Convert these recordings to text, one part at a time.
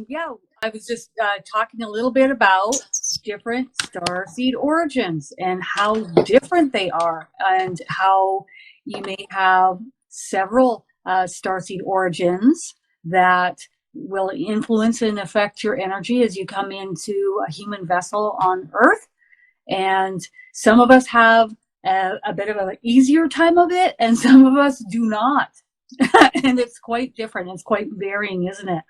Yeah, I was just talking a little bit about different starseed origins and how different they are, and how you may have several starseed origins that will influence and affect your energy as you come into a human vessel on Earth. And some of us have a bit of an easier time of it, and some of us do not. And it's quite different. It's quite varying, isn't it?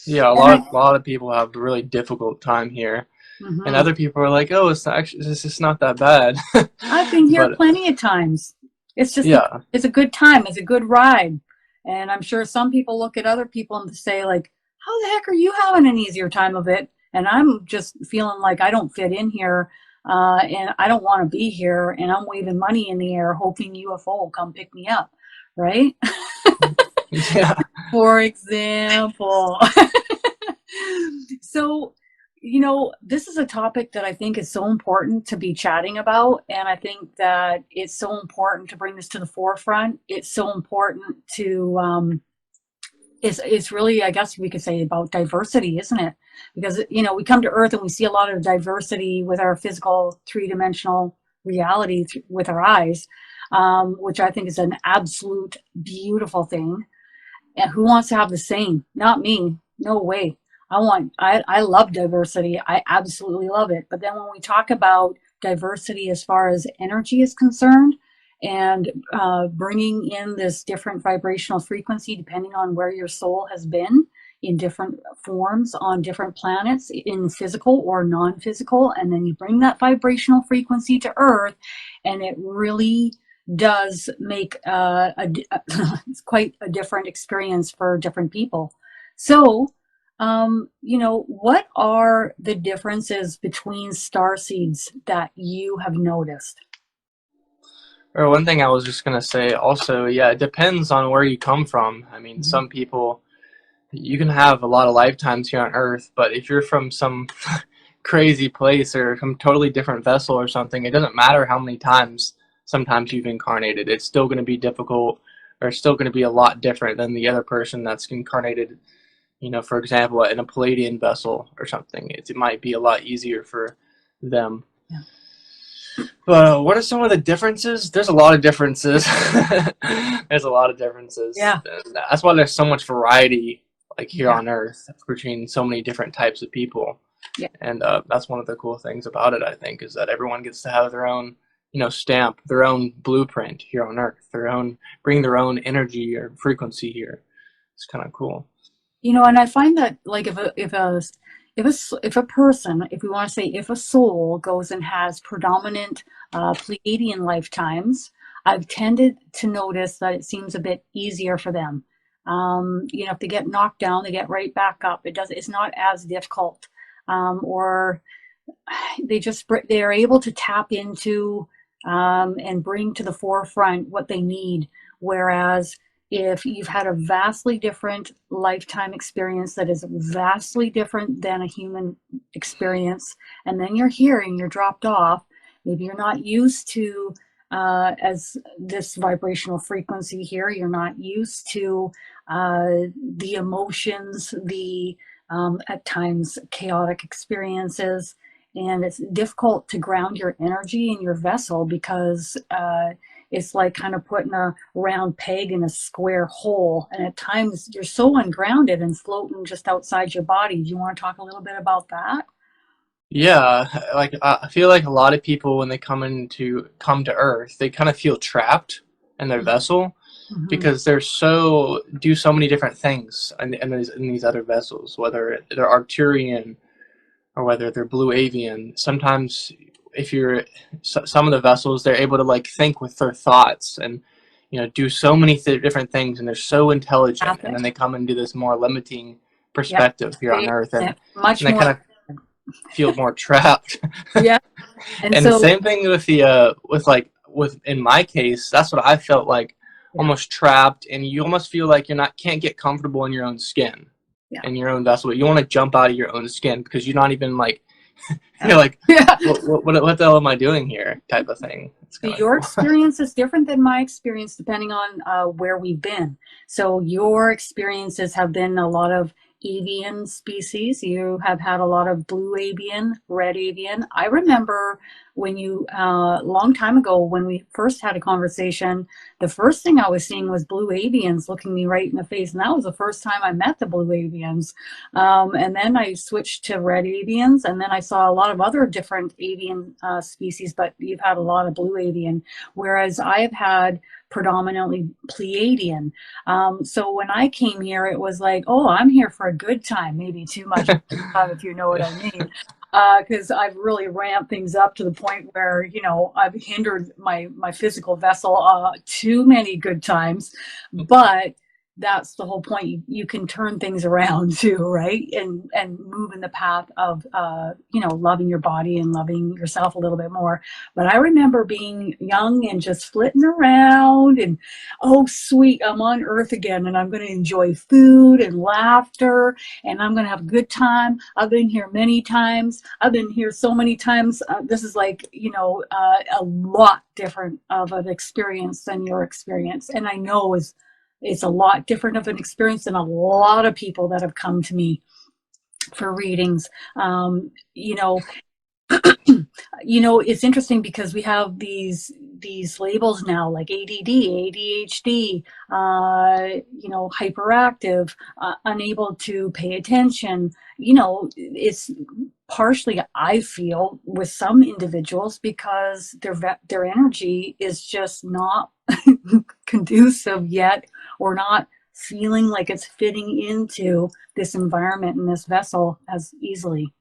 Yeah, a lot of people have a really difficult time here, and Mm-hmm. other people are like, "Oh, it's just not that bad." I've been here But plenty of times. It's just yeah, it's a good time. It's a good ride. And I'm sure some people look at other people and say, like, how the heck are you having an easier time of it? And I'm just feeling like I don't fit in here, and I don't want to be here, and I'm waving money in the air hoping UFO will come pick me up, right? yeah. For example. So, this is a topic that I think is so important to be chatting about. And I think that it's so important to bring this to the forefront. It's so important to, it's really, I guess we could say, about diversity, isn't it? Because, we come to Earth and we see a lot of diversity with our physical three-dimensional reality with our eyes, which I think is an absolute beautiful thing. And who wants to have the same? Not me. No way. I love diversity. I absolutely love it. But then when we talk about diversity as far as energy is concerned, and bringing in this different vibrational frequency depending on where your soul has been in different forms on different planets, in physical or non-physical, and then you bring that vibrational frequency to Earth, and it really does make it's quite a different experience for different people. So, what are the differences between starseeds that you have noticed? Or one thing I was just gonna say also, yeah, it depends on where you come from. I mean, Mhm. some people, you can have a lot of lifetimes here on Earth, but if you're from some crazy place or some totally different vessel or something, it doesn't matter how many times sometimes you've incarnated. It's still going to be difficult, or it's still going to be a lot different than the other person that's incarnated, for example, in a Pleiadian vessel or something. It might be a lot easier for them. Yeah. What are some of the differences? There's a lot of differences. There's a lot of differences. Yeah. And that's why there's so much variety, like here Yeah. on Earth, between so many different types of people. Yeah. And that's one of the cool things about it, I think, is that everyone gets to have their own, stamp, their own blueprint here on Earth, bring their own energy or frequency here. It's kind of cool. And I find that, like, if a person, if we want to say, if a soul goes and has predominant Pleiadian lifetimes, I've tended to notice that it seems a bit easier for them. If they get knocked down, they get right back up. It's not as difficult, or they're able to tap into, and bring to the forefront what they need. Whereas if you've had a vastly different lifetime experience that is vastly different than a human experience, and then you're here and you're dropped off, maybe you're not used to, as this vibrational frequency here, you're not used to the emotions, the at times chaotic experiences, and it's difficult to ground your energy in your vessel, because it's like kind of putting a round peg in a square hole, and at times you're so ungrounded and floating just outside your body. Do you want to talk a little bit about that? Yeah, like I feel like a lot of people when they come to Earth, they kind of feel trapped in their vessel Mm-hmm. because do so many different things in these other vessels, whether they're Arcturian or whether they're blue avian. Sometimes if you're some of the vessels, they're able to like think with their thoughts and do so many different things, and they're so intelligent, and then they come into this more limiting Yep. perspective here on Earth, and, Much and they more. kind of feel more trapped. Yeah. And And the so, same thing with with in my case, that's what I felt like, yeah, almost trapped, and you almost feel like can't get comfortable in your own skin, yeah, in your own vessel. You want to jump out of your own skin because you're not even like yeah. you're like, Yeah. what the hell am I doing here? Type of thing. It's kind of Your cool. experience is different than my experience depending on where we've been. So your experiences have been a lot of avian species. You have had a lot of blue avian, red avian. I remember when you, a long time ago, when we first had a conversation, the first thing I was seeing was blue avians looking me right in the face. And that was the first time I met the blue avians. And then I switched to red avians, and then I saw a lot of other different avian species, but you've had a lot of blue avian, whereas I've had predominantly Pleiadian. So when I came here, it was like, oh, I'm here for a good time, maybe too much time, if you know what I mean. Because I've really ramped things up to the point where, you know, I've hindered my physical vessel too many good times. But that's the whole point. You can turn things around too, right? And move in the path of, you know, loving your body and loving yourself a little bit more. But I remember being young and just flitting around and, oh, sweet, I'm on Earth again, and I'm going to enjoy food and laughter, and I'm going to have a good time. I've been here many times. I've been here so many times. This is like, you know, a lot different of an experience than your experience. And I know it's a lot different of an experience than a lot of people that have come to me for readings. You know, you know, it's interesting because we have these labels now, like ADD, ADHD, you know, hyperactive, unable to pay attention. You know, it's partially, I feel, with some individuals because their energy is just not conducive yet, or not feeling like it's fitting into this environment and this vessel as easily.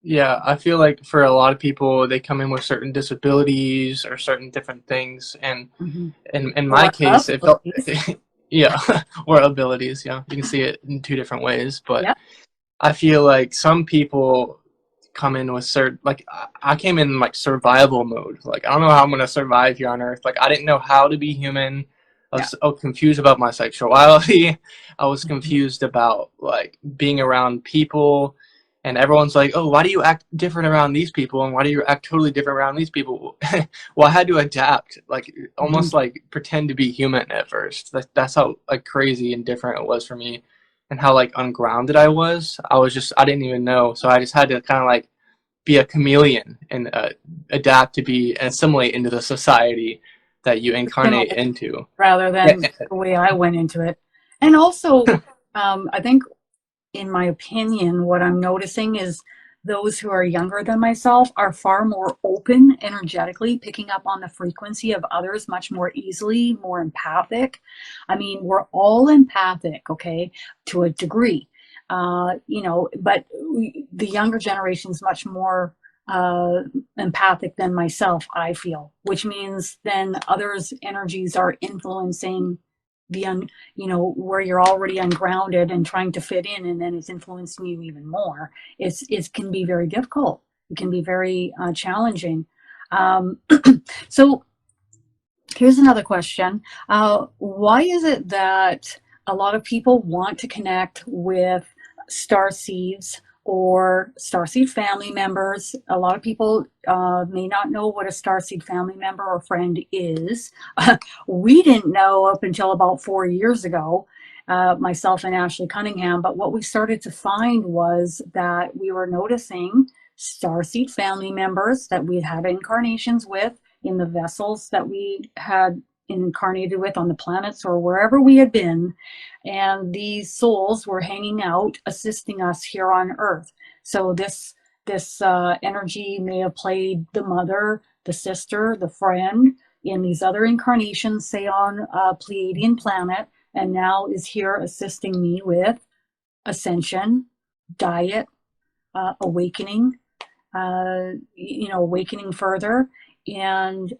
Yeah, I feel like for a lot of people, they come in with certain disabilities or certain different things, and Mm-hmm. in my Or case, it felt, abilities. yeah, or abilities. Yeah, you can see it in two different ways, but Yeah. I feel like some people come in with certain, like I came in like survival mode. Like I don't know how I'm gonna survive here on Earth. Like I didn't know how to be human. I Yeah. was so confused about my sexuality. I was Mhm. confused about like being around people, and everyone's like, "Oh, why do you act different around these people, and why do you act totally different around these people?" Well, I had to adapt, like Mhm. almost like pretend to be human at first. That's how like crazy and different it was for me, and how like ungrounded I was. I didn't even know, so I just had to kind of like be a chameleon and adapt to be and assimilate into the society that you incarnate Assimilate into. rather Yeah, than the way I went into it. And also, I think, in my opinion, what I'm noticing is those who are younger than myself are far more open energetically, picking up on the frequency of others much more easily, more empathic. I mean, we're all empathic, okay, to a degree. You know, but the younger generation is much more empathic than myself, I feel, which means then others' energies are influencing you know, where you're already ungrounded and trying to fit in, and then it's influencing you even more. It can be very difficult. It can be very challenging. Um, so here's another question. Why is it that a lot of people want to connect with star seeds or starseed family members? A lot of people may not know what a starseed family member or friend is. We didn't know up until about 4 years ago, myself and Ashley Cunningham. But what we started to find was that we were noticing starseed family members that we had incarnations with in the vessels that we had incarnated with on the planets or wherever we had been. And these souls were hanging out, assisting us here on Earth. So this energy may have played the mother, the sister, the friend in these other incarnations, say on a Pleiadian planet, and now is here assisting me with ascension, diet, awakening, you know, awakening further. And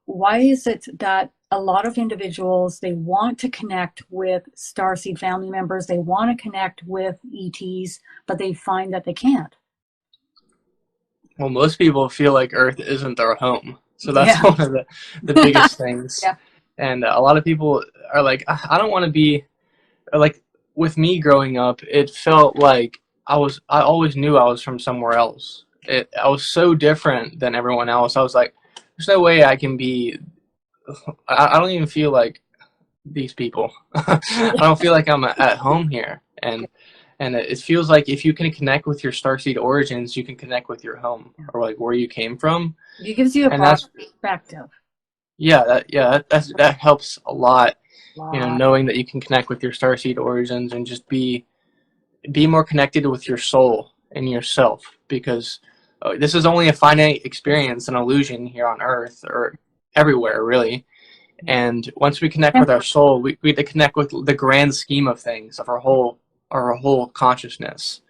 why is it that a lot of individuals, they want to connect with starseed family members, they want to connect with ETs, but they find that they can't? well, most people feel like Earth isn't their home, so that's Yeah. one of the biggest things. Yeah. And a lot of people are like, I don't want to be like. With me growing up, it felt like I always knew I was from somewhere else. I was so different than everyone else. I was like, there's no way I can be. I don't even feel like these people. I don't feel like I'm at home here, And it feels like if you can connect with your Starseed origins, you can connect with your home, or like where you came from. It gives you a And broader that's, perspective. that helps a lot. Lot. Knowing that you can connect with your Starseed origins and just be more connected with your soul and yourself, because this is only a finite experience, an illusion here on Earth, or everywhere really. And once we connect with our soul, we get to connect with the grand scheme of things, of our whole consciousness.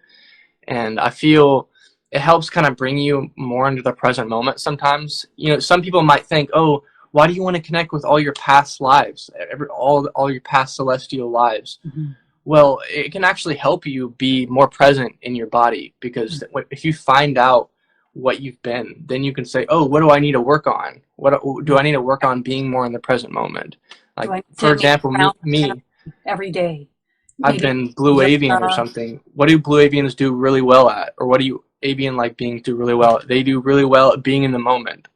And I feel it helps kind of bring you more into the present moment sometimes. Some people might think, oh, why do you want to connect with all your past lives, all your past celestial lives? Mm-hmm. Well, it can actually help you be more present in your body, because if you find out what you've been, then you can say, oh, what do I need to work on? What do I need to work on being more in the present moment? Do I Like, need for to make example, me, every day? I've Maybe been blue avian or yoga. something. What do blue avians do really well at? Or what do you avian like beings do really well at? They do really well at being in the moment,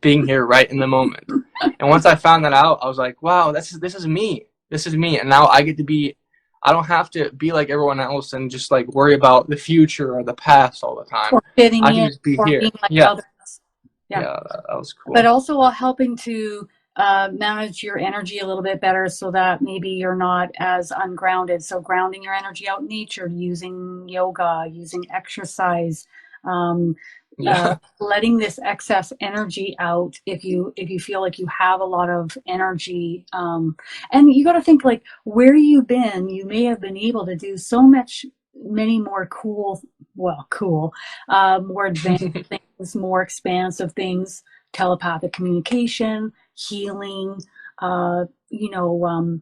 being here right in the moment. And once I found that out, I was like, wow, this is me. This is me. And now I don't have to be like everyone else and just like worry about the future or the past all the time. Or fitting I can in, just be or here. being like Yeah. others. Yeah. Yeah, that was But cool. also helping to manage your energy a little bit better, so that maybe you're not as ungrounded. So grounding your energy out in nature, using yoga, using exercise, um, Yeah. letting this excess energy out if you feel like you have a lot of energy. And you got to think, like, where you've been, you may have been able to do many more cool, more advanced things, more expansive things, telepathic communication, healing, uh, you know, um,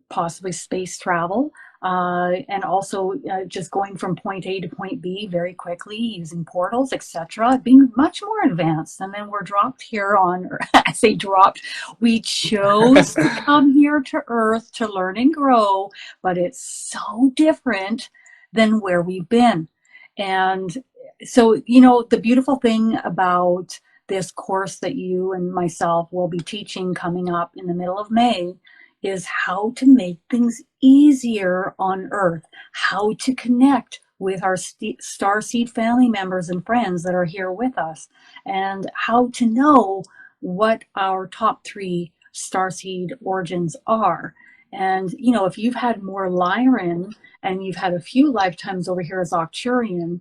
possibly space travel, and also just going from point A to point B very quickly using portals, etc., being much more advanced. And then we're dropped here on, or I say dropped, we chose to come here to Earth to learn and grow, but it's so different than where we've been. And so, the beautiful thing about this course that you and myself will be teaching coming up in the middle of May is how to make things easier on Earth, how to connect with our Starseed family members and friends that are here with us, and how to know what our top 3 Starseed origins are. And, if you've had more Lyran and you've had a few lifetimes over here as Arcturian,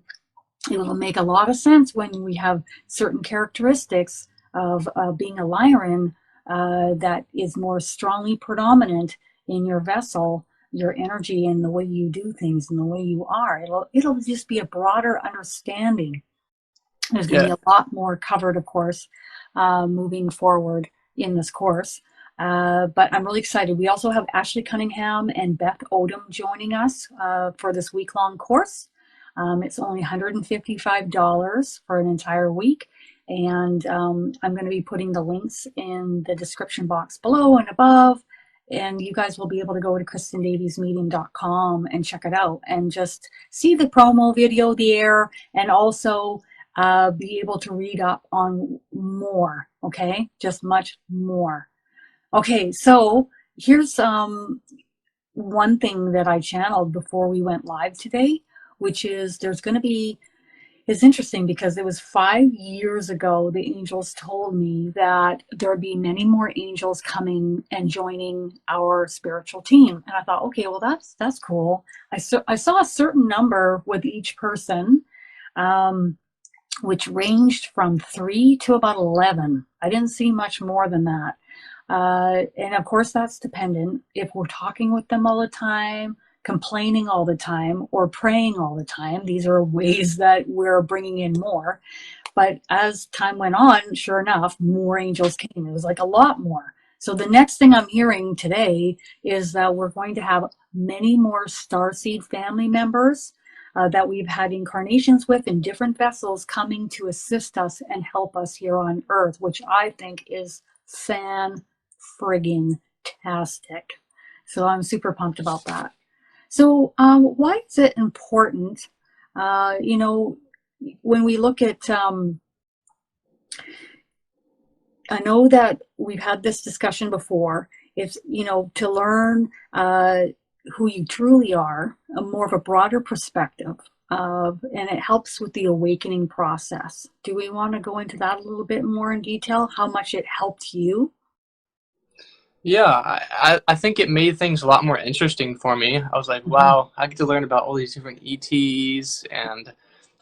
it will make a lot of sense when we have certain characteristics of being a Lyran that is more strongly predominant in your vessel, your energy, and the way you do things and the way you are. It'll just be a broader understanding. There's going to be Yeah. a lot more covered, of course, moving forward in this course. But I'm really excited. We also have Ashley Cunningham and Beth Odom joining us for this week-long course. It's only $155 for an entire week. And I'm going to be putting the links in the description box below and above. And you guys will be able to go to KristinDaviesMedium.com and check it out and just see the promo video there, and also be able to read up on more, okay? Just much more. Okay, so here's one thing that I channeled before we went live today, which is it's interesting because it was 5 years ago the angels told me that there would be many more angels coming and joining our spiritual team. And I thought, okay, well, that's cool. I saw a certain number with each person, which ranged from 3 to about 11. I didn't see much more than that. And of course, that's dependent if we're talking with them all the time, complaining all the time, or praying all the time. These are ways that we're bringing in more. But as time went on, sure enough, more angels came. It was like a lot more. So the next thing I'm hearing today is that we're going to have many more Starseed family members that we've had incarnations with in different vessels coming to assist us and help us here on Earth, which I think is friggin' tastic. So I'm super pumped about that. So why is it important? When we look at, I know that we've had this discussion before. It's, to learn who you truly are, a more of a broader perspective of, and it helps with the awakening process. Do we want to go into that a little bit more in detail? How much it helped you? Yeah, I think it made things a lot more interesting for me. I was like, Mhm. wow, I get to learn about all these different ETs, and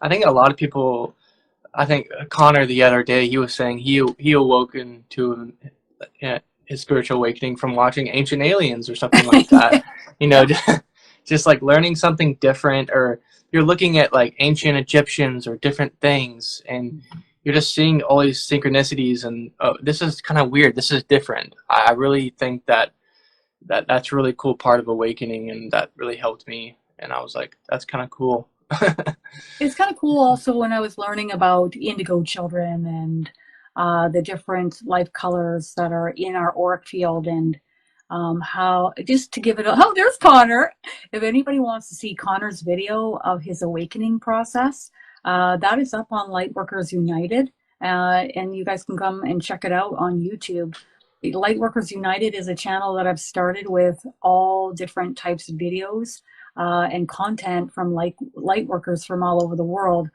I think a lot of people. I think Connor the other day he was saying he awoken to his spiritual awakening from watching Ancient Aliens or something like that. You know, Yeah. just like learning something different, or you're looking at like ancient Egyptians or different things, and you're just seeing all these synchronicities, and oh, this is kind of weird. This is different. I really think that's a really cool part of awakening, and that really helped me. And I was like, that's kind of cool. It's kind of cool also when I was learning about indigo children and the different life colors that are in our auric field, and how, just to give it a, oh, there's Connor. If anybody wants to see Connor's video of his awakening process, that is up on Lightworkers United, and you guys can come and check it out on YouTube. Lightworkers United is a channel that I've started with all different types of videos and content from light workers from all over the world,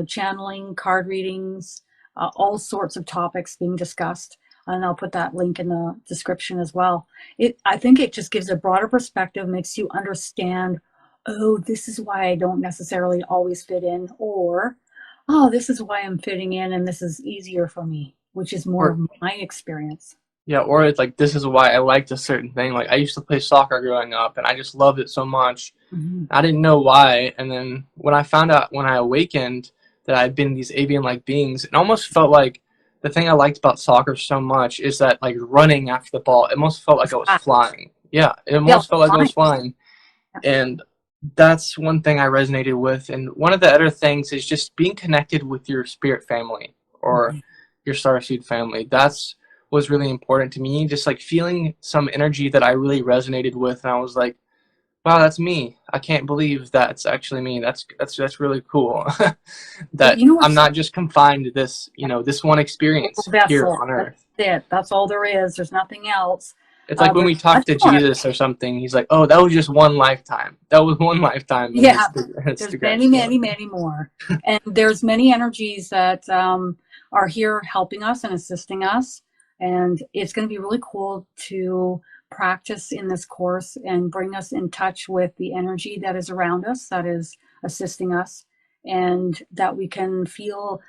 channeling, card readings, all sorts of topics being discussed. And I'll put that link in the description as well. I think it just gives a broader perspective, makes you understand, oh, this is why I don't necessarily always fit in, or, oh, this is why I'm fitting in and this is easier for me, which is more Or of my experience. yeah, or it's like this is why I liked a certain thing. Like I used to play soccer growing up, and I just loved it so much. Mhm. I didn't know why, and then when I found out when I awakened that I'd been these avian-like beings, it almost felt like the thing I liked about soccer so much is that like running after the ball, it almost felt like I was Ah, flying. Yeah, it yeah, almost felt like I fine. was flying, and that's one thing I resonated with. And one of the other things is just being connected with your spirit family or Mhm. your starseed family. That's was really important to me. Just like feeling some energy that I really resonated with, and I was like, "Wow, that's me! I can't believe that's actually me. That's really cool." Well, That you know I'm what's so, not just confined to this, this one experience here vessel. on That's Earth. it. That's all there is. There's nothing else. It's like when There's we talk much to more. Jesus or something. He's like, "Oh, that was just one lifetime. That was one lifetime in Yeah, this there's Instagram many, story." many, many more. And there's many energies that are here helping us and assisting us. And it's going to be really cool to practice in this course and bring us in touch with the energy that is around us, that is assisting us, and that we can feel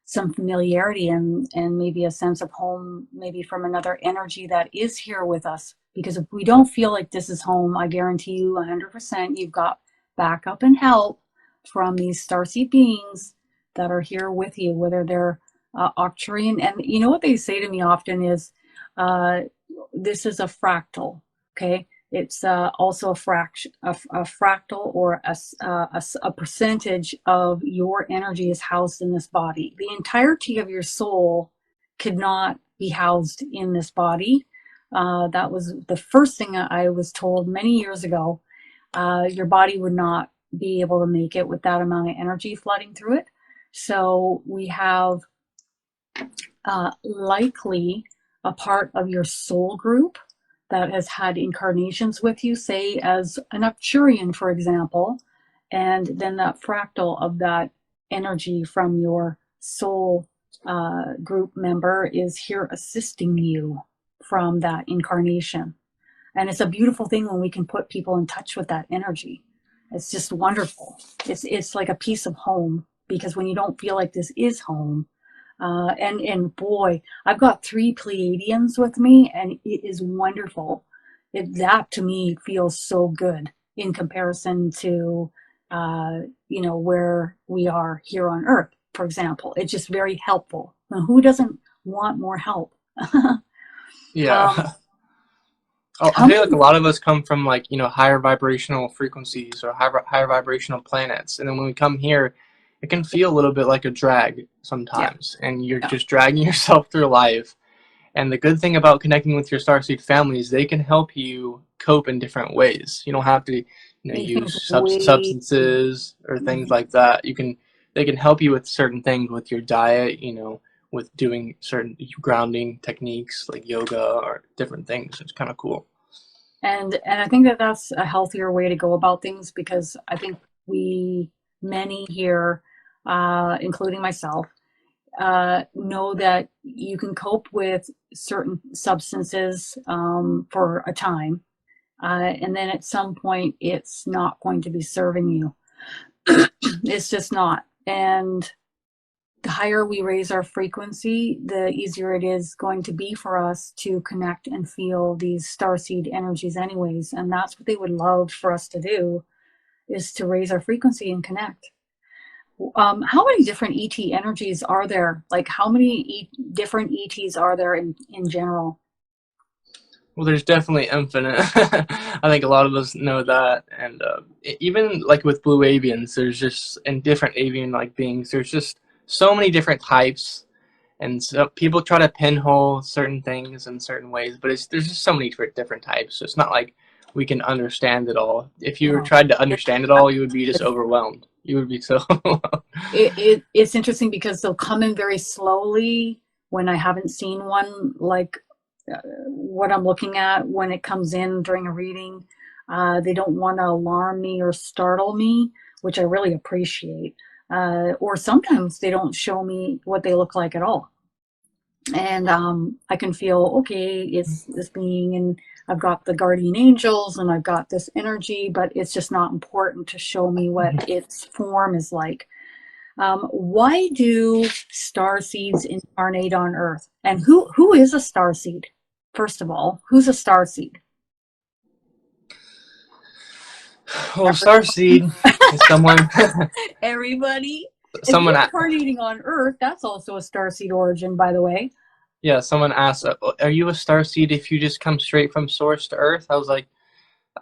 some familiarity and maybe a sense of home, maybe from another energy that is here with us. Because if we don't feel like this is home, I guarantee you 100% you've got backup and help from these starseed beings that are here with you, whether they're Arcturian. And you know what they say to me often is, uh, this is a fractal, okay? It's also a fraction, a fractal, or a percentage of your energy is housed in this body. The entirety of your soul could not be housed in this body. That was the first thing I was told many years ago. Your body would not be able to make it with that amount of energy flooding through it. So we have likely a part of your soul group that has had incarnations with you, say as an Arcturian, for example, and then that fractal of that energy from your soul group member is here assisting you from that incarnation. And it's a beautiful thing when we can put people in touch with that energy. It's just wonderful. It's like a piece of home, because when you don't feel like this is home, and boy, I've got 3 Pleiadians with me, and it is wonderful. That to me feels so good in comparison to, where we are here on Earth, for example. It's just very helpful. Now, who doesn't want more help? um, Yeah. Oh, I how feel like a many? lot of us come from like higher vibrational frequencies or higher vibrational planets, and then when we come here, it can feel a little bit like a drag Yeah, sometimes, and you're yeah. just dragging yourself through life. And the good thing about connecting with your starseed family is they can help you cope in different ways. You don't have to, Make use things way. substances or things Mhm. like that. They can help you with certain things with your diet. With doing certain grounding techniques like yoga or different things. It's kind of cool. And I think that that's a healthier way to go about things, because I think many here, including myself, know that you can cope with certain substances for a time, and then at some point it's not going to be serving you. It's just not. And the higher we raise our frequency, the easier it is going to be for us to connect and feel these starseed energies anyways. And that's what they would love for us to do, is to raise our frequency and connect. How many different ET energies are there? Like, how many different ETs are there in general? Well, there's definitely infinite. I think a lot of us know that, and even like with blue avians, there's just and different avian like beings. There's just so many different types, and so people try to pinhole certain things in certain ways, but there's just so many different types. So it's not like we can understand it all. If you Oh, tried to understand it all, you would be just overwhelmed. You would be so. it's interesting because they'll come in very slowly when I haven't seen one, like what I'm looking at when it comes in during a reading. They don't want to alarm me or startle me, which I really appreciate. Or sometimes they don't show me what they look like at all. And I can feel, okay, it's this being, and I've got the guardian angels and I've got this energy, but it's just not important to show me what its form is like. Why do star seeds incarnate on Earth? And who is a star seed? First of all, who's a star seed? Well, Starseed is someone. Everybody. If someone. you're incarnating on Earth, that's also a starseed origin, by the way. Yeah, someone asked, "Are you a starseed if you just come straight from source to Earth?" I was like,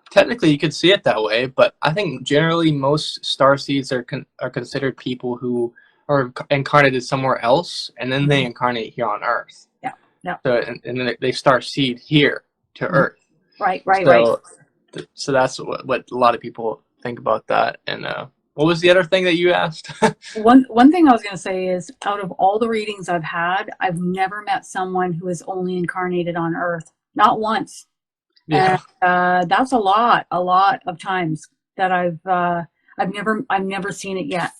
technically, you could see it that way, but I think generally most starseeds are considered people who are incarnated somewhere else, and then they incarnate here on Earth. Yeah, yeah. So and then they starseed here to Earth. Right, right, so, right. So that's what a lot of people think about that. And what was the other thing that you asked? One thing I was going to say is, out of all the readings I've had, I've never met someone who is only incarnated on Earth. Not once. Yeah. And that's a lot of times that I've never seen it yet.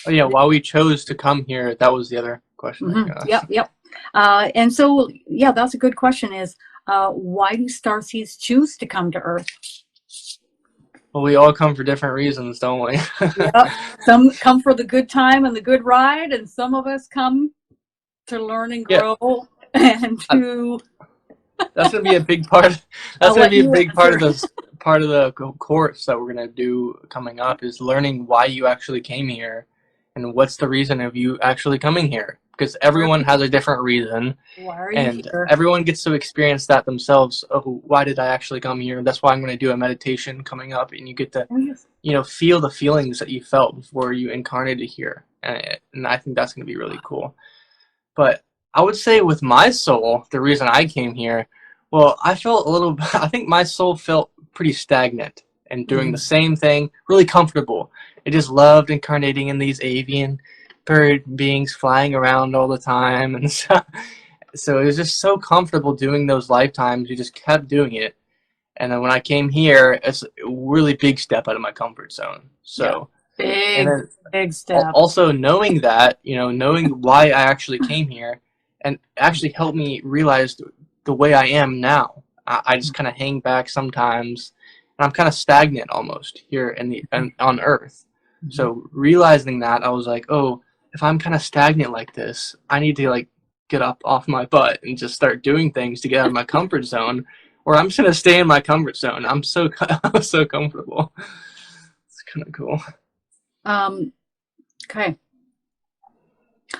Oh yeah, why we chose to come here, that was the other question that you asked. Yep. And so, yeah, that's a good question, is why do starseeds choose to come to Earth? Well, we all come for different reasons, don't we? Yep. Some come for the good time and the good ride, and some of us come to learn and grow, and to. That's gonna be a big part. That's gonna be a big part of this part of the course that we're gonna do coming up, is learning why you actually came here, and what's the reason of you actually coming here. Because everyone has a different reason, and everyone gets to experience that themselves. Oh, why did I actually come here? That's why I'm going to do a meditation coming up, and you get to, feel the feelings that you felt before you incarnated here, and I think that's going to be really cool. But I would say with my soul, the reason I came here, well, I think my soul felt pretty stagnant and doing the same thing, really comfortable. It just loved incarnating in these avian bird beings flying around all the time, and so it was just so comfortable doing those lifetimes. You just kept doing it, and then when I came here, it's a really big step out of my comfort zone. So big step. Also knowing that, knowing why I actually came here, and actually helped me realize the way I am now. I just kind of hang back sometimes, and I'm kind of stagnant almost here on Earth. So realizing that, I was like, oh, if I'm kind of stagnant like this, I need to get up off my butt and just start doing things to get out of my comfort zone, or I'm just gonna stay in my comfort zone. I'm so comfortable. It's kind of cool. Okay.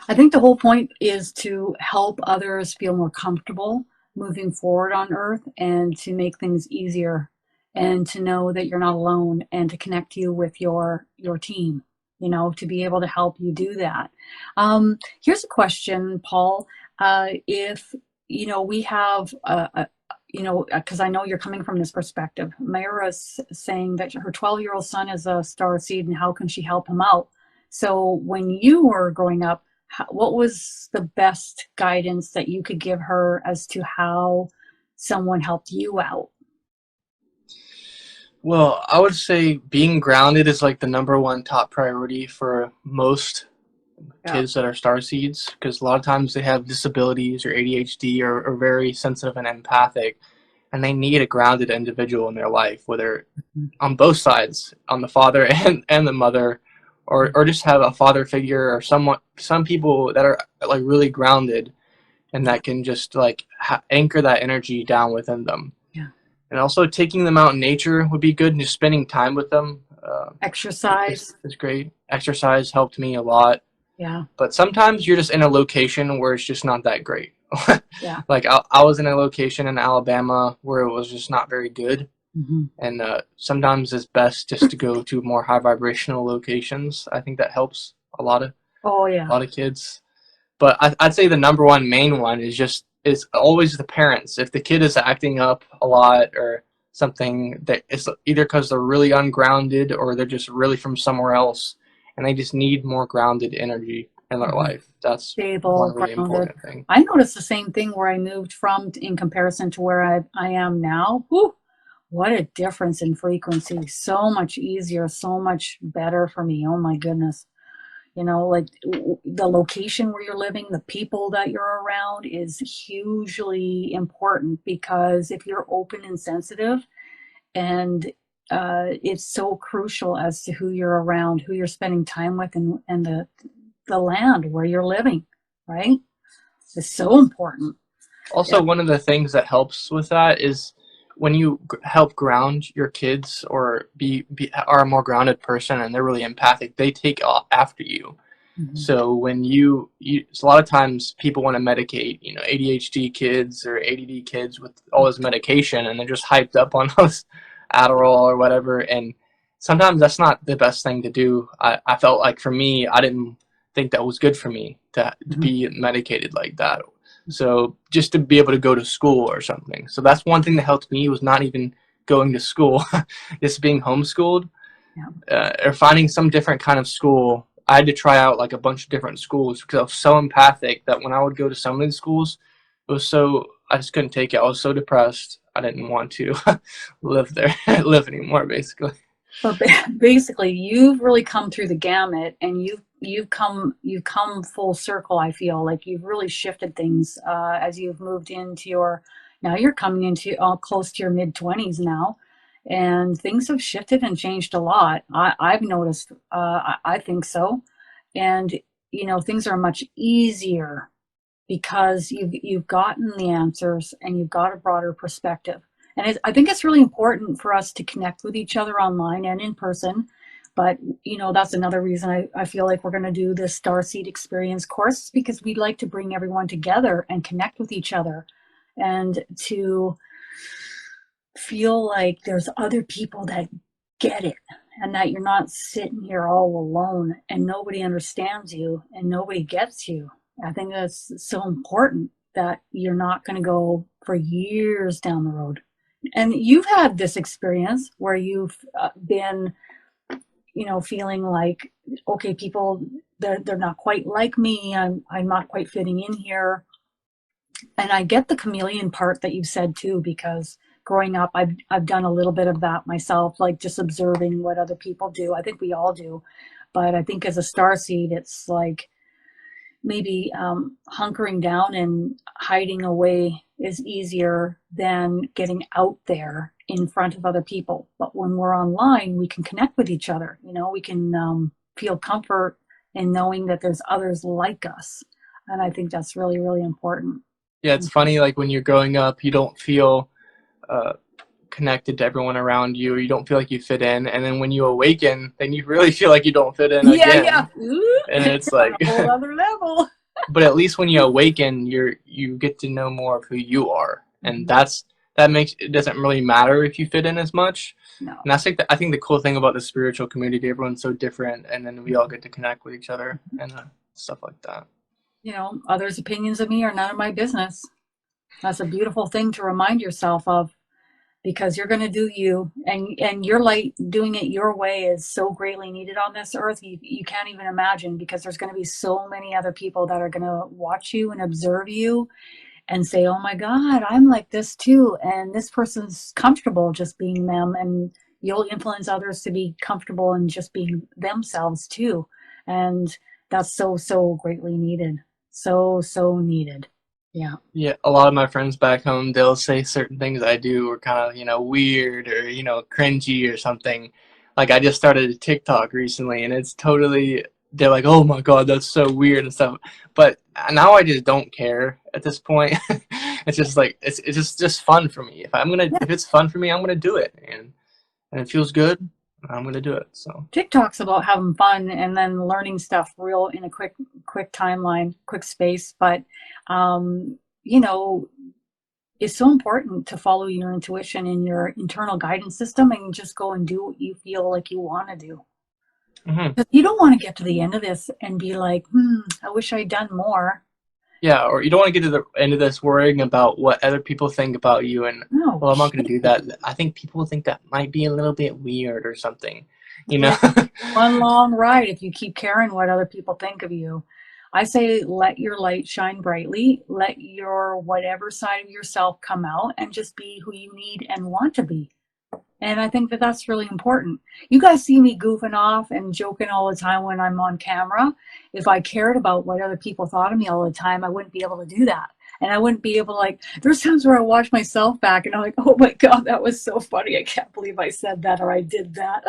I think the whole point is to help others feel more comfortable moving forward on Earth, and to make things easier, and to know that you're not alone, and to connect you with your team, to be able to help you do that. Here's a question, Paul. If, we have, because I know you're coming from this perspective. Myra's saying that her 12-year-old son is a starseed, and how can she help him out? So when you were growing up, what was the best guidance that you could give her as to how someone helped you out? Well, I would say being grounded is like the number one top priority for most Yeah. kids that are star seeds, because a lot of times they have disabilities or ADHD or very sensitive and empathic, and they need a grounded individual in their life, whether Mhm. on both sides, on the father and the mother, or just have a father figure or some people that are like really grounded and Yeah. that can just like anchor that energy down within them. Yeah. And also taking them out in nature would be good, and just spending time with them Exercise. is great. Exercise helped me a lot, Yeah. but sometimes you're just in a location where it's just not that great. Yeah. Like I was in a location in Alabama where it was just not very good, Hmm. and sometimes it's best just to go to more high vibrational locations. I think that helps Oh a yeah. lot of kids. But I'd say the number one main one is always the parents. If the kid is acting up a lot or something, that it's either because they're really ungrounded or they're just really from somewhere else, and they just need more grounded energy in their Hmm. life. That's Stable, one really grounded. important thing. I noticed the same thing where I moved from in comparison to where I am now. Whew, what a difference in frequency. So much easier, so much better for me. Oh my goodness. Like the location where you're living, the people that you're around is hugely important, because if you're open and sensitive, and it's so crucial as to who you're around, who you're spending time with, and the land where you're living, right? It's so important. Yeah. Also, one of the things that helps with that is when you help ground your kids or are a more grounded person and they're really empathic, they take after you. Mhm. So when so a lot of times people want to medicate, ADHD kids or ADD kids with all this medication, and they're just hyped up on those Adderall or whatever. And sometimes that's not the best thing to do. I felt like for me, I didn't think that was good for me to Mhm. be medicated like that. So just to be able to go to school or something. So that's one thing that helped me, was not even going to school, just being homeschooled, Yeah. or finding some different kind of school. I had to try out like a bunch of different schools because I was so empathic that when I would go to some of these schools, I just couldn't take it. I was so depressed. I didn't want to live there, live anymore, basically. But basically, you've really come through the gamut, and you've come full circle. I feel like you've really shifted things as you've moved into your. Now you're coming into close to your mid 20s now, and things have shifted and changed a lot. I've noticed. I think so, and things are much easier because you've gotten the answers and you've got a broader perspective. And I think it's really important for us to connect with each other online and in person. But that's another reason I feel like we're going to do this Starseed Experience course, because we'd like to bring everyone together and connect with each other, and to feel like there's other people that get it, and that you're not sitting here all alone and nobody understands you and nobody gets you. I think that's so important, that you're not going to go for years down the road. And you've had this experience where you've been, feeling like, okay, people, they're not quite like me. I'm not quite fitting in here. And I get the chameleon part that you said too, because growing up, I've done a little bit of that myself, like just observing what other people do. I think we all do, but I think as a starseed, it's like maybe hunkering down and hiding away is easier than getting out there in front of other people. But when we're online, we can connect with each other. We can feel comfort in knowing that there's others like us, and I think that's really, really important. Yeah, it's funny. Like when you're growing up, you don't feel uh, connected to everyone around you. You don't feel like you fit in, and then when you awaken, then you really feel like you don't fit in Yeah, yeah. again. Ooh, And it's on a like, whole other level. but at least when you awaken, you get to know more of who you are, and Mhm. that makes it doesn't really matter if you fit in as much. No. And that's like I think the cool thing about the spiritual community, everyone's so different, and then we all get to connect with each other and stuff like that. Others' opinions of me are none of my business. That's a beautiful thing to remind yourself of, because you're going to do you, and your light doing it your way is so greatly needed on this earth. You can't even imagine, because there's going to be so many other people that are going to watch you and observe you and say, oh my God, I'm like this too. And this person's comfortable just being them. And you'll influence others to be comfortable in just being themselves too. And that's so, so greatly needed. So, so needed. Yeah. Yeah, a lot of my friends back home, they'll say certain things I do are kind of, weird or, cringy or something. Like I just started a TikTok recently and it's totally, they're like, oh my God, that's so weird and stuff. But now I just don't care at this point. It's just like, it's just fun for me. If it's fun for me, I'm gonna do it. And it feels good, I'm gonna do it. So TikTok's about having fun and then learning stuff real in a quick timeline, quick space. But, you know, it's so important to follow your intuition and your internal guidance system and just go and do what you feel like you want to do. mhm. But you don't want to get to the end of this and be like, I wish I'd done more. Yeah, or you don't want to get to the end of this worrying about what other people think about you and, No, well, I'm not going to do that. I think people think that might be a little bit weird or something, you know? yeah, one long ride if you keep caring what other people think of you. I say let your light shine brightly, let your whatever side of yourself come out and just be who you need and want to be. And I think that that's really important. You guys see me goofing off and joking all the time when I'm on camera. If I cared about what other people thought of me all the time, I wouldn't be able to do that. And I wouldn't be able to, like, there's times where I watch myself back and I'm like, oh my God, that was so funny. I can't believe I said that or I did that.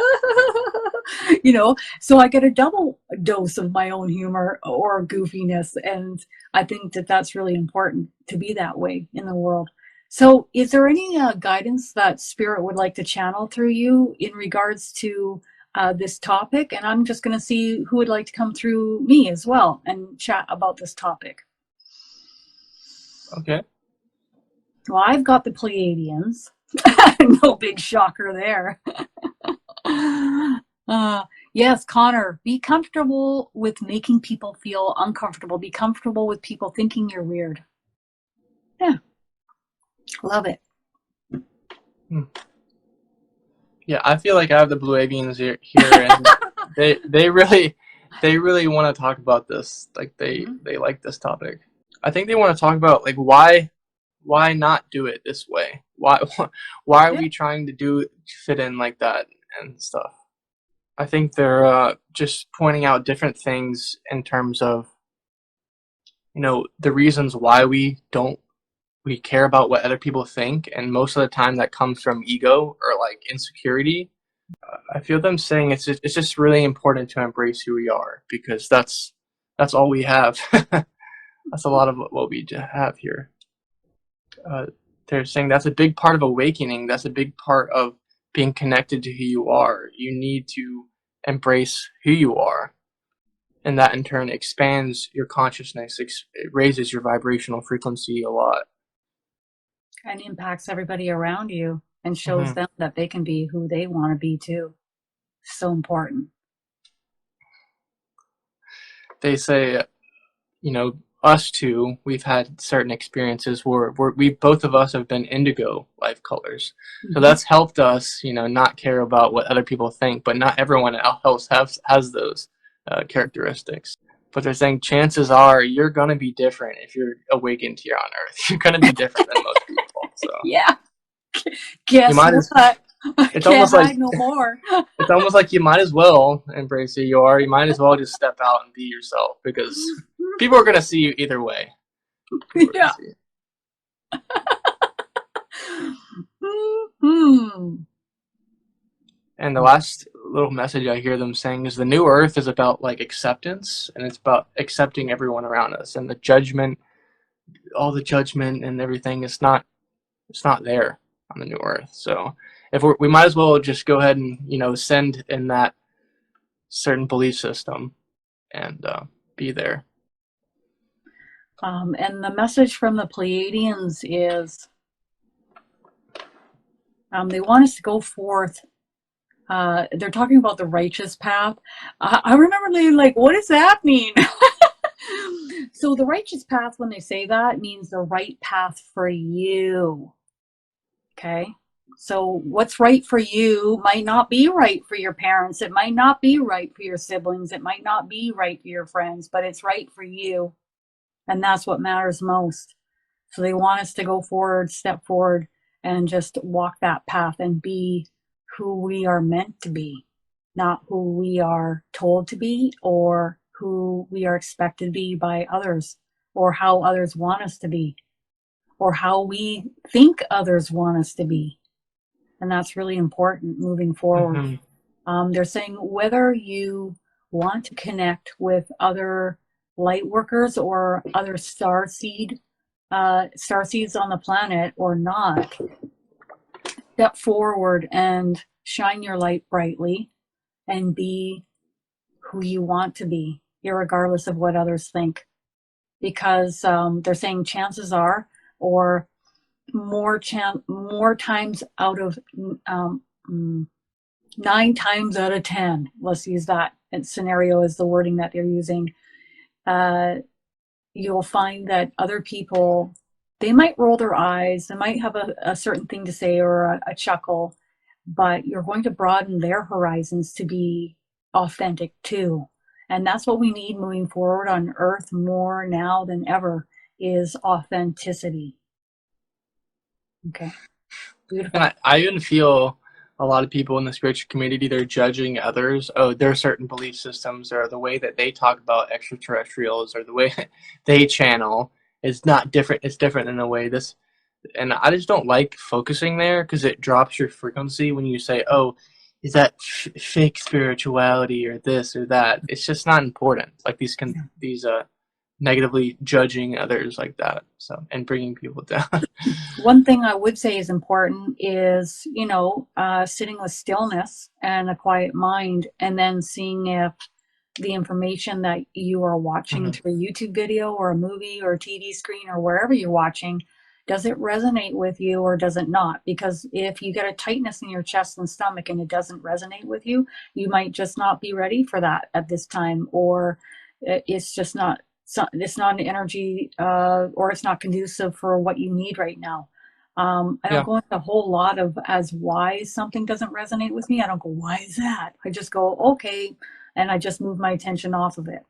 So I get a double dose of my own humor or goofiness. And I think that that's really important to be that way in the world. So, is there any guidance that Spirit would like to channel through you in regards to this topic? And I'm just going to see who would like to come through me as well and chat about this topic. Okay. Well, I've got the Pleiadians. No big shocker there. Yes, Connor, be comfortable with making people feel uncomfortable. Be comfortable with people thinking you're weird. Yeah, love it. Hmm. Yeah, I feel like I have the Blue Avians here and they really want to talk about this. Like they like this topic. I think they want to talk about like why not do it this way? Why are Yeah. we trying to fit in like that and stuff? I think they're just pointing out different things in terms of the reasons why we care about what other people think, and most of the time that comes from ego or like insecurity. I feel them saying it's just really important to embrace who we are because that's all we have. That's a lot of what we have here. Uh, they're saying that's a big part of awakening. That's a big part of being connected to who you are. You need to embrace who you are, and that in turn expands your consciousness. It raises your vibrational frequency a lot. And impacts everybody around you and shows Hmm. them that they can be who they want to be too. So important. They say, us two, we've had certain experiences where we both of us have been indigo life colors. So Mm-hmm. that's helped us, not care about what other people think, but not everyone else has those characteristics. But they're saying chances are you're going to be different if you're awakened here on Earth. You're going to be different than most people. So Yeah. you Guess might as, what? I it's can't almost like, hide no more. it's almost like you might as well embrace who you are. You might as well just step out and be yourself because people are going to see you either way. People are going Yeah. to see you. Hmm. And the last little message I hear them saying is the new earth is about like acceptance and it's about accepting everyone around us and the judgment, all the judgment and everything. It's not there on the new earth. So if we might as well just go ahead and send in that certain belief system and be there. And the message from the Pleiadians is they want us to go forth. They're talking about the righteous path. I remember they like, what does that mean? So the righteous path, when they say that, means the right path for you. Okay. So what's right for you might not be right for your parents. It might not be right for your siblings. It might not be right for your friends, but it's right for you. And that's what matters most. So they want us to go forward, step forward, and just walk that path and be who we are meant to be, not who we are told to be or who we are expected to be by others, or how others want us to be, or how we think others want us to be. And that's really important moving forward. They're saying whether you want to connect with other light workers or other starseeds on the planet or not, step forward and shine your light brightly and be who you want to be, irregardless of what others think. Because they're saying chances are, or more times out of 9 times out of 10, let's use that scenario as the wording that they're using, you'll find that other people, they might roll their eyes, they might have a certain thing to say or a chuckle, but you're going to broaden their horizons to be authentic too. And that's what we need moving forward on Earth more now than ever, is authenticity. Okay. Beautiful. And I even feel a lot of people in the spiritual community, they're judging others. Oh, their certain belief systems or the way that they talk about extraterrestrials or the way they channel is not different. It's different in a way. And I just don't like focusing there because it drops your frequency when you say, oh, is that fake spirituality or this or that? It's just not important. Like these negatively judging others like that, so, and bringing people down. One thing I would say is important is, sitting with stillness and a quiet mind, and then seeing if the information that you are watching through a YouTube video or a movie or a TV screen or wherever you're watching, does it resonate with you or does it not? Because if you get a tightness in your chest and stomach and it doesn't resonate with you, you might just not be ready for that at this time, or it's just not. It's not an energy, or it's not conducive for what you need right now. I don't go into a whole lot of as why something doesn't resonate with me. I don't go, why is that? I just go, okay, and I just move my attention off of it.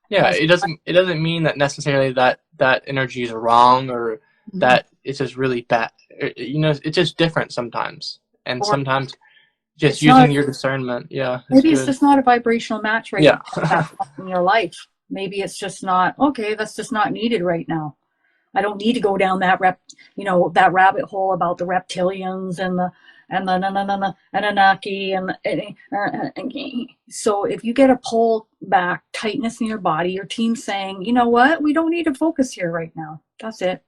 Yeah, it doesn't mean that necessarily that energy is wrong or that it's just really bad. It's just different sometimes, and sometimes just using your discernment. Yeah, maybe it's just not a vibrational match right now Yeah. in your life. Maybe it's just not, okay, that's just not needed right now. I don't need to go down that that rabbit hole about the reptilians and the Anunnaki and so if you get a pull back, tightness in your body, your team's saying, you know what, we don't need to focus here right now. That's it.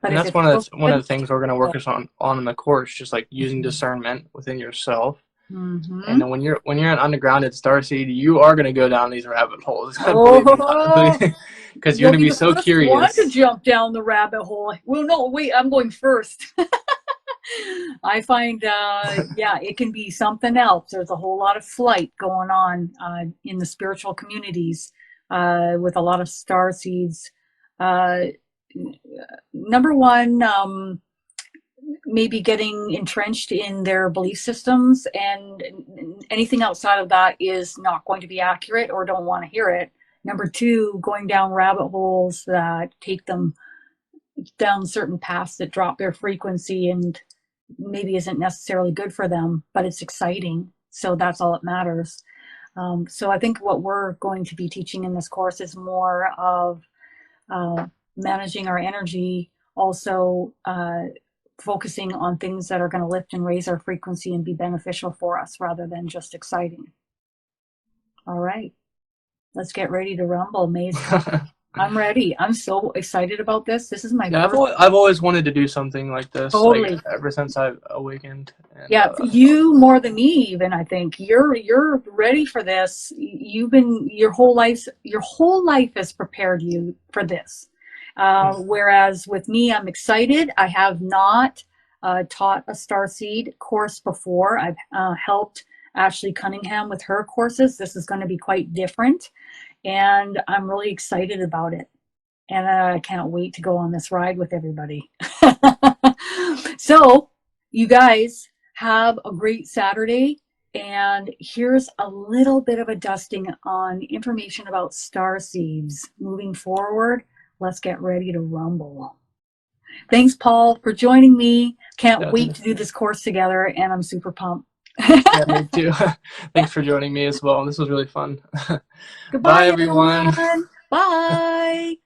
But And that's one of the things we're going to work on in the course, just like using discernment within yourself. And then when you're an undergrounded starseed, you are going to go down these rabbit holes. Because you're going to be so curious. Want to jump down the rabbit hole? Well, no, wait, I'm going first. I find, it can be something else. There's a whole lot of flight going on in the spiritual communities with a lot of starseeds. Number one, maybe getting entrenched in their belief systems, and anything outside of that is not going to be accurate or don't want to hear it. Number two, going down rabbit holes that take them down certain paths that drop their frequency and maybe isn't necessarily good for them, but it's exciting. So that's all that matters. So I think what we're going to be teaching in this course is more of managing our energy, also focusing on things that are going to lift and raise our frequency and be beneficial for us rather than just exciting. All right, let's get ready to rumble. Maze, I'm ready. I'm so excited about this. This is my I've always wanted to do something like this, totally. like, ever since I've awakened. And, you more than me even. I think you're ready for this. You've been your whole life has prepared you for this. Whereas with me, I'm excited. I have not taught a Starseed course before. I've helped Ashley Cunningham with her courses. This is going to be quite different, and I'm really excited about it. And I can't wait to go on this ride with everybody. So, you guys have a great Saturday. And here's a little bit of a dusting on information about Starseeds moving forward. Let's get ready to rumble. Thanks, Paul, for joining me. Can't Yeah, wait to do this course together, and I'm super pumped. yeah, me too. Thanks for joining me as well. This was really fun. Goodbye, Bye, everyone. everyone. Bye.